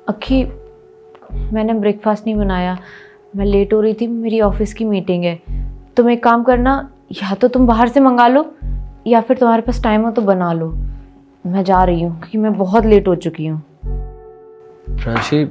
अक्की, मैंने ब्रेकफास्ट नहीं बनाया। मैं लेट हो रही थी, मेरी ऑफिस की मीटिंग है। तुम एक काम करना, या तो तुम बाहर से मंगा लो या फिर तुम्हारे पास टाइम हो तो बना लो। मैं जा रही हूँ क्योंकि मैं बहुत लेट हो चुकी हूँ। प्रांशी,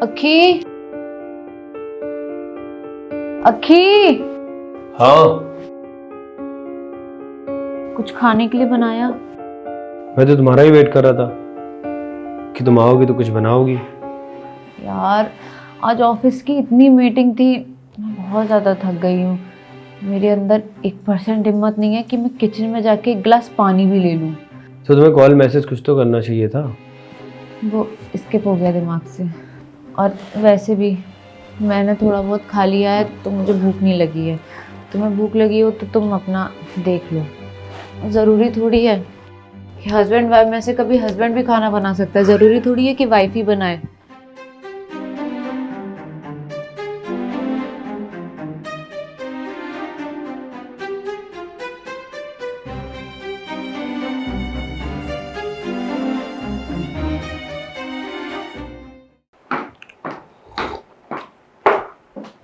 अक्की, अक्की, हाँ कुछ खाने के लिए बनाया? मैं तो तुम्हारा ही वेट कर रहा था कि तुम आओगी तो कुछ बनाओगी। यार, आज ऑफिस की इतनी मीटिंग थी, मैं बहुत ज़्यादा थक गई हूँ। मेरे अंदर 1% हिम्मत नहीं है कि मैं किचन में जाके एक गिलास पानी भी ले लूँ। तो तुम्हें कॉल मैसेज कुछ तो करना चाहिए था। वो स्किप हो गया दिमाग से। और वैसे भी मैंने थोड़ा बहुत खा लिया है तो मुझे भूख नहीं लगी है। तुम्हें भूख लगी हो तो तुम अपना देख लो। ज़रूरी थोड़ी है कि हस्बैंड वाइफ में से कभी हस्बैंड भी खाना बना सकता है। ज़रूरी थोड़ी है कि वाइफ ही बनाए।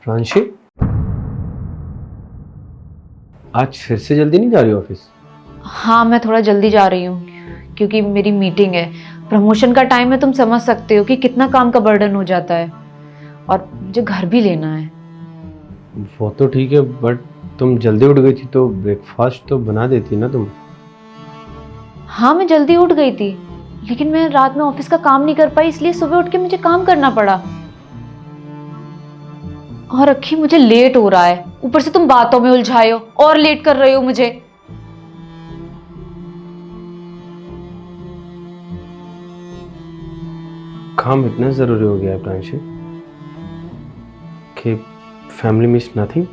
प्रांशी, आज फिर से जल्दी नहीं जा रही ऑफिस? हाँ, मैं थोड़ा जल्दी जा रही हूँ क्योंकि मेरी मीटिंग है। प्रमोशन का टाइम है, तुम समझ सकते हो कि कितना काम का बर्डन हो जाता है। और मुझे घर भी लेना है। वो तो ठीक है, बट तुम जल्दी उठ गई थी तो ब्रेकफास्ट तो बना देती ना तुम। हाँ, मैं जल्दी उठ गई थी, लेकिन मैं रात में ऑफिस का काम नहीं कर पाई, इसलिए सुबह उठ के मुझे काम करना पड़ा। और अक्की, मुझे लेट हो रहा है, ऊपर से तुम बातों में उलझाए हो और लेट कर रहे हो मुझे। काम इतना जरूरी हो गया है प्रांशी कि फैमिली मिस नथिंग।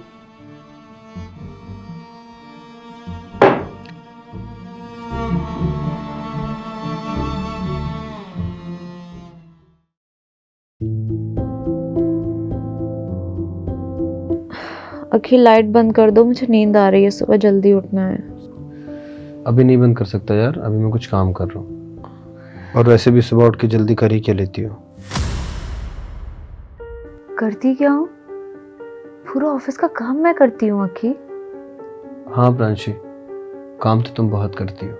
अक्की, लाइट बंद कर दो, मुझे नींद आ रही है, सुबह जल्दी उठना है। अभी नहीं बंद कर सकता यार, अभी मैं कुछ काम कर रहा हूँ। और वैसे भी सुबह उठ के जल्दी कर ही क्या लेती हो? करती क्या हूँ? पूरा ऑफिस का काम मैं करती हूँ अक्की। हाँ प्रांशी, काम तो तुम बहुत करती हो।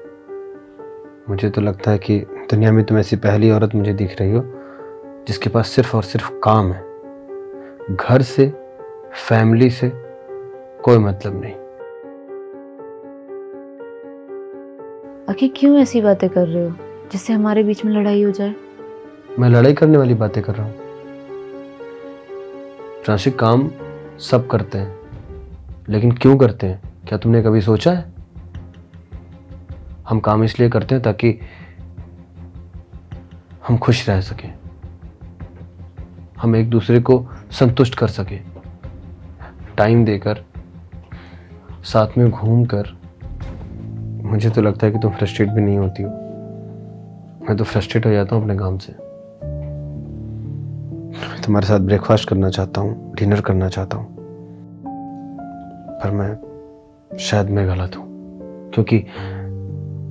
मुझे तो लगता है कि दुनिया में तुम ऐसी पहली औरत मुझे दिख रही हो जिसके पास सिर्फ और सिर्फ काम है। घर से, फैमिली से कोई मतलब नहीं। अक्की, क्यों ऐसी बातें कर रहे हो जिससे हमारे बीच में लड़ाई हो जाए? मैं लड़ाई करने वाली बातें कर रहा हूँ? प्रांशी, काम सब करते हैं, लेकिन क्यों करते हैं क्या तुमने कभी सोचा है? हम काम इसलिए करते हैं ताकि हम खुश रह सकें, हम एक दूसरे को संतुष्ट कर सकें, टाइम देकर, साथ में घूमकर। मुझे तो लगता है कि तुम फ्रस्ट्रेट भी नहीं होती हो। मैं तो फ्रस्ट्रेट हो जाता हूँ अपने काम से। तुम्हारे साथ ब्रेकफास्ट करना चाहता हूँ, डिनर करना चाहता हूँ, पर मैं गलत हूँ, क्योंकि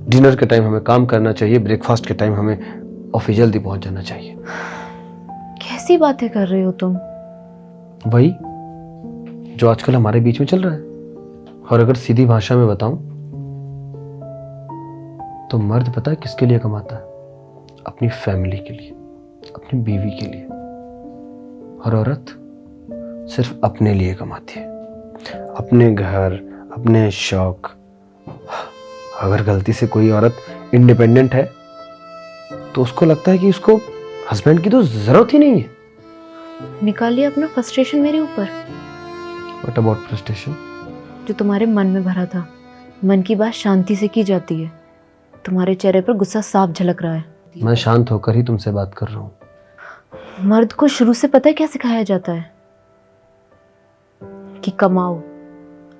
डिनर के टाइम हमें काम करना चाहिए, ब्रेकफास्ट के टाइम हमें ऑफिस जल्दी पहुंच जाना चाहिए। कैसी बातें कर रहे हो तुम? वही जो आजकल हमारे बीच में चल रहा है। और अगर सीधी भाषा में बताऊं तो मर्द पता है किसके लिए कमाता है? अपनी फैमिली के लिए, अपनी बीवी के लिए। और औरत सिर्फ अपने लिए कमाती है, अपने घर, अपने शौक। अगर गलती से कोई औरत इंडिपेंडेंट है तो उसको लगता है कि उसको हस्बैंड की तो जरूरत ही नहीं है। निकालिए अपना फ्रस्ट्रेशन मेरे ऊपर। What about frustration? जो तुम्हारे मन में भरा था। मन की बात शांति से की जाती है। तुम्हारे चेहरे पर गुस्सा साफ झलक रहा है। मैं शांत होकर ही तुमसे बात कर रहा हूँ। मर्द को शुरू से पता है क्या सिखाया जाता है? कि कमाओ,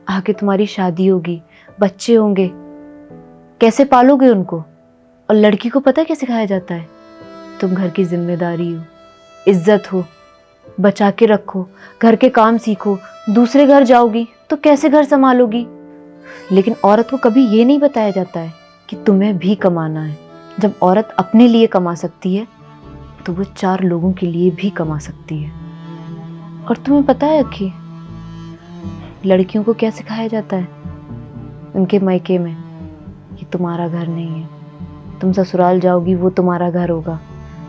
आगे तुम्हारी शादी होगी, बच्चे होंगे, कैसे पालोगे उनको? और लड़की को पता क्या सिखाया जाता है? तुम घर की जिम्मेदारी हो, इज्जत हो, बचा के रखो, घर के काम सीखो, दूसरे घर जाओगी तो कैसे घर संभालोगी। लेकिन औरत को कभी ये नहीं बताया जाता है कि तुम्हें भी कमाना है। जब औरत अपने लिए कमा सकती है तो वो 4 लोगों के लिए भी कमा सकती है। और तुम्हें पता है अक्की, लड़कियों को क्या सिखाया जाता है उनके मायके में? कि तुम्हारा घर नहीं है, तुम ससुराल जाओगी वो तुम्हारा घर होगा।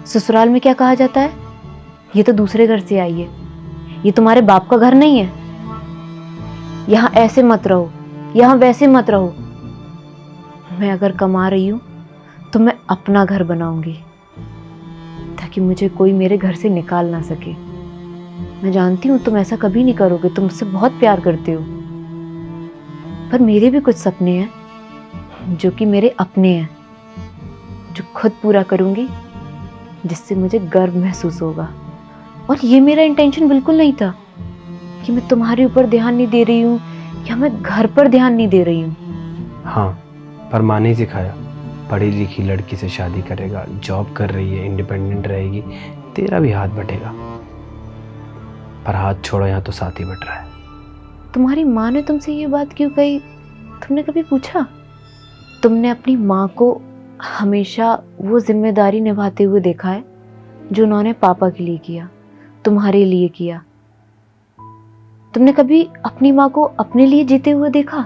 ससुराल में क्या कहा जाता है? ये तो दूसरे घर से आई है, ये तुम्हारे बाप का घर नहीं है, यहाँ ऐसे मत रहो, यहाँ वैसे मत रहो। मैं अगर कमा रही हूं तो मैं अपना घर बनाऊंगी ताकि मुझे कोई मेरे घर से निकाल ना सके। मैं जानती हूं तुम ऐसा कभी नहीं करोगे, तुम मुझसे बहुत प्यार करते हो, पर मेरे भी कुछ सपने हैं जो कि मेरे अपने हैं, जो खुद पूरा करूंगी, जिससे मुझे गर्व महसूस होगा। और ये मेरा इंटेंशन बिल्कुल नहीं था कि मैं तुम्हारे ऊपर ध्यान नहीं दे रही हूँ या मैं घर पर ध्यान नहीं दे रही हूँ। हाँ, पर माँ ने सिखाया, पढ़ी लिखी लड़की से शादी करेगा, जॉब कर रही है, इंडिपेंडेंट रहेगी, तेरा भी हाथ बटेगा। पर हाथ छोड़ो, यहाँ तो साथ ही बट रहा है। तुम्हारी माँ ने तुमसे ये बात क्यों कही? तुमने कभी पूछा? तुमने अपनी माँ को हमेशा वो जिम्मेदारी निभाते हुए देखा है जो उन्होंने पापा के लिए किया, तुम्हारे लिए किया। तुमने कभी अपनी माँ को अपने लिए जीते हुए देखा?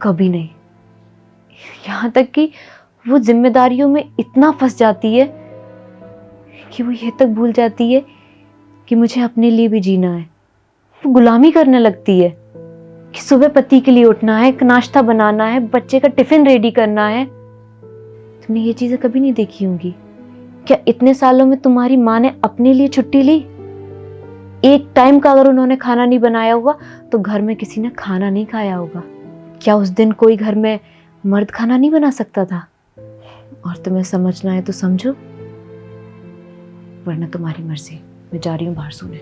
कभी नहीं। यहाँ तक कि वो जिम्मेदारियों में इतना फंस जाती है कि वो ये तक भूल जाती है कि मुझे अपने लिए भी जीना है। वो गुलामी करने लगती है कि सुबह पति के लिए उठना है, नाश्ता बनाना है, बच्चे का टिफिन रेडी करना है। तुमने ये चीजें कभी नहीं देखी होंगी। क्या इतने सालों में तुम्हारी माँ ने अपने लिए छुट्टी ली? एक टाइम का अगर उन्होंने खाना नहीं बनाया होगा तो घर में किसी ने खाना नहीं खाया होगा। क्या उस दिन कोई घर में मर्द खाना नहीं बना सकता था? और तुम्हें समझना है तो समझो, वरना तुम्हारी मर्जी। मैं जा रही हूँ बाहर सोने।